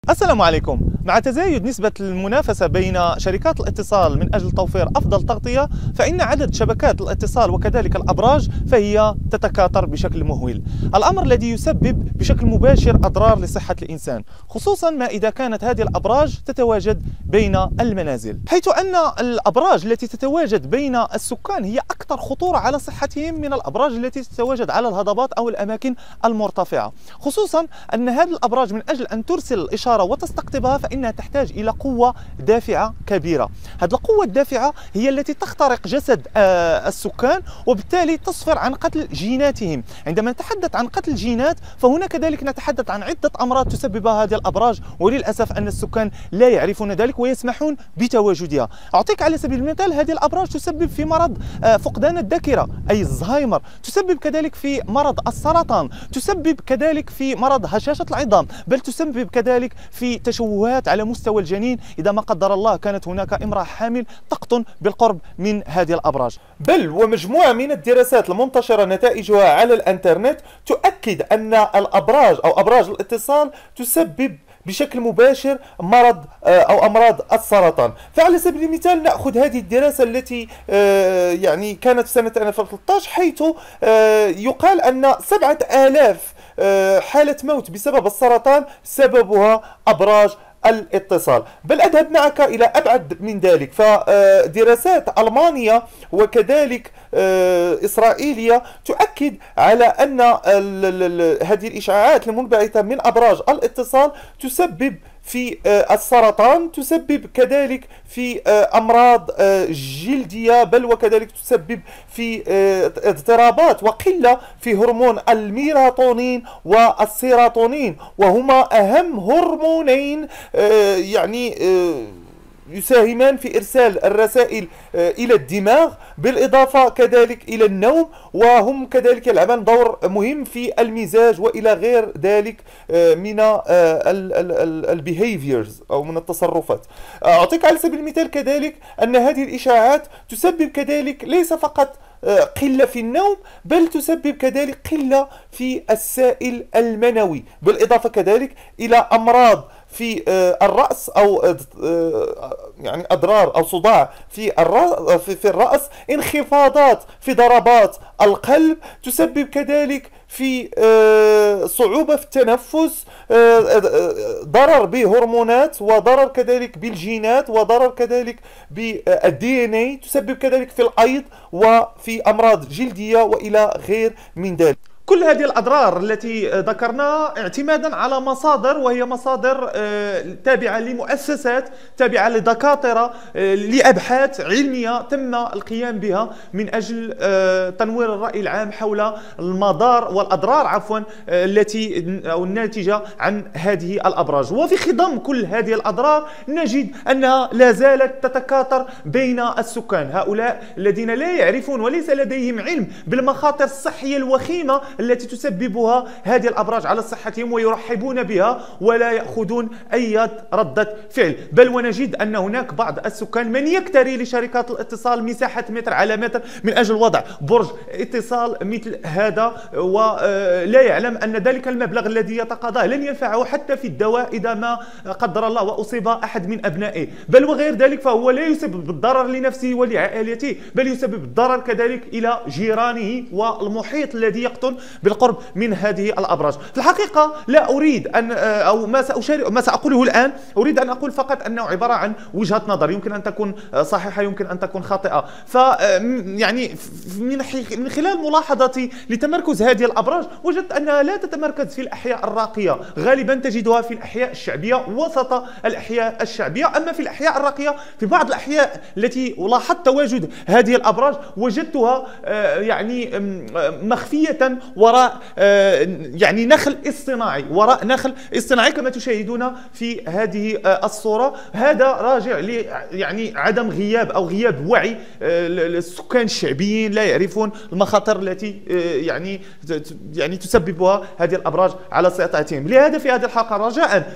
السلام عليكم. مع تزايد نسبة المنافسة بين شركات الاتصال من أجل توفير أفضل تغطية، فإن عدد شبكات الاتصال وكذلك الأبراج فهي تتكاثر بشكل مهول، الأمر الذي يسبب بشكل مباشر أضرار لصحة الإنسان، خصوصا ما إذا كانت هذه الأبراج تتواجد بين المنازل، حيث أن الأبراج التي تتواجد بين السكان هي أكثر خطورة على صحتهم من الأبراج التي تتواجد على الهضبات أو الأماكن المرتفعة، خصوصا أن هذه الأبراج من أجل أن ترسل الإشارة وتستقطبها فإنها تحتاج إلى قوة دافعة كبيرة. هذه القوة الدافعة هي التي تخترق جسد السكان وبالتالي تصفر عن قتل جيناتهم. عندما نتحدث عن قتل الجينات فهنا كذلك نتحدث عن عدة أمراض تسببها هذه الأبراج، وللأسف أن السكان لا يعرفون ذلك ويسمحون بتواجدها. أعطيك على سبيل المثال، هذه الأبراج تسبب في مرض فقدان الذاكرة أي الزهايمر، تسبب كذلك في مرض السرطان، تسبب كذلك في مرض هشاشة العظام، بل تسبب كذلك في تشوهات على مستوى الجنين إذا ما قدر الله كانت هناك امرأة حامل تقطن بالقرب من هذه الأبراج. بل ومجموعة من الدراسات المنتشرة نتائجها على الانترنت تؤكد أن الأبراج أو أبراج الاتصال تسبب بشكل مباشر مرض أو أمراض السرطان. فعلى سبيل المثال نأخذ هذه الدراسة التي يعني كانت في سنة 2013، حيث يقال أن 7000 حالة موت بسبب السرطان سببها أبراج الاتصال. بل أذهب معك إلى أبعد من ذلك، فدراسات ألمانية وكذلك إسرائيلية تؤكد على أن هذه الإشعاعات المنبعثة من أبراج الاتصال تسبب في السرطان، تسبب كذلك في أمراض جلدية، بل وكذلك تسبب في اضطرابات وقلة في هرمون الميلاتونين والسيروتونين، وهما أهم هرمونين يعني يساهمان في إرسال الرسائل إلى الدماغ، بالإضافة كذلك إلى النوم، وهم كذلك يلعبان دور مهم في المزاج وإلى غير ذلك من البيهيفيرز أو من التصرفات. أعطيك على سبيل المثال كذلك أن هذه الإشاعات تسبب كذلك ليس فقط قلة في النوم، بل تسبب كذلك قلة في السائل المنوي، بالإضافة كذلك إلى أمراض في الرأس أو يعني أضرار أو صداع في الرأس، انخفاضات في ضربات القلب، تسبب كذلك في صعوبة في التنفس، ضرر بهرمونات، وضرر كذلك بالجينات، وضرر كذلك بالدي ان اي، تسبب كذلك في الأيض وفي أمراض جلدية وإلى غير من ذلك. كل هذه الأضرار التي ذكرناها اعتمادا على مصادر، وهي مصادر تابعة لمؤسسات، تابعة لدكاترة، لأبحاث علمية تم القيام بها من أجل تنوير الرأي العام حول المضار والأضرار التي أو الناتجة عن هذه الأبراج. وفي خضم كل هذه الأضرار نجد أنها لا زالت تتكاثر بين السكان، هؤلاء الذين لا يعرفون وليس لديهم علم بالمخاطر الصحية الوخيمة التي تسببها هذه الأبراج على صحتهم، ويرحبون بها ولا يأخذون أي ردة فعل. بل ونجد أن هناك بعض السكان من يكتري لشركات الاتصال مساحة متر على متر من أجل وضع برج اتصال مثل هذا، ولا يعلم أن ذلك المبلغ الذي يتقاضاه لن ينفعه حتى في الدواء إذا ما قدر الله وأصيب أحد من أبنائه. بل وغير ذلك فهو لا يسبب الضرر لنفسه ولعائلته، بل يسبب الضرر كذلك إلى جيرانه والمحيط الذي يقطن بالقرب من هذه الأبراج. في الحقيقة لا أريد أن أو ما سأقوله الآن أريد أن أقول فقط أنه عبارة عن وجهة نظر، يمكن أن تكون صحيحة يمكن أن تكون خاطئة. يعني من خلال ملاحظتي لتمركز هذه الأبراج وجدت أنها لا تتمركز في الأحياء الراقية، غالبا تجدها في الأحياء الشعبية وسط الأحياء الشعبية. أما في الأحياء الراقية في بعض الأحياء التي لاحظت تواجد هذه الأبراج وجدتها يعني مخفية وراء يعني نخل اصطناعي، وراء نخل اصطناعي كما تشاهدون في هذه الصورة. هذا راجع ل يعني عدم غياب أو غياب وعي السكان الشعبيين، لا يعرفون المخاطر التي يعني تسببها هذه الأبراج على صحتهم. لهذا في هذه الحلقة رجاء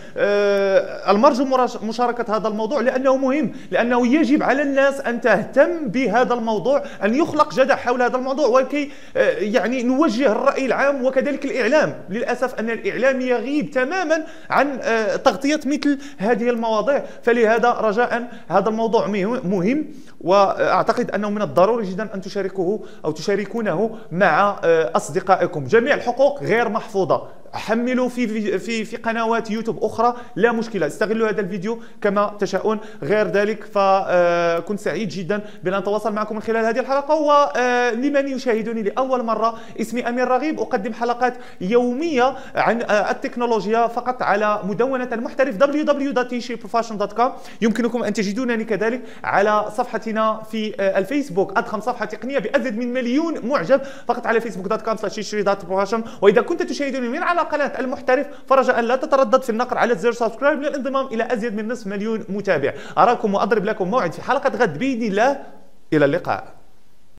المرجو مشاركة هذا الموضوع، لأنه مهم، لأنه يجب على الناس أن تهتم بهذا الموضوع، أن يخلق جدل حول هذا الموضوع، وكي يعني نوجه الرأي العام وكذلك الإعلام. للأسف أن الإعلام يغيب تماما عن تغطية مثل هذه المواضيع. فلهذا رجاء هذا الموضوع مهم، وأعتقد أنه من الضروري جدا أن تشاركوه أو تشاركونه مع أصدقائكم. جميع الحقوق غير محفوظة. حملوا في قنوات يوتيوب أخرى لا مشكلة، استغلوا هذا الفيديو كما تشاءون. غير ذلك فكنت سعيد جدا بأن أتواصل معكم من خلال هذه الحلقة. ولمن يشاهدني لأول مرة، اسمي أمير رغيب، أقدم حلقات يومية عن التكنولوجيا فقط على مدونة المحترف www.tshapeprofession.com. يمكنكم أن تجدونني كذلك على صفحتنا في الفيسبوك، أضخم صفحة تقنية بأزيد من 1,000,000 معجب، فقط على facebook.com/tshape.profession. وإذا كنت تشاهدني من على قناة المحترف فرجاء لا تتردد في النقر على زر سبسكرايب للانضمام إلى أزيد من نصف مليون متابع. أراكم وأضرب لكم موعد في حلقة غد بإذن الله. إلى اللقاء.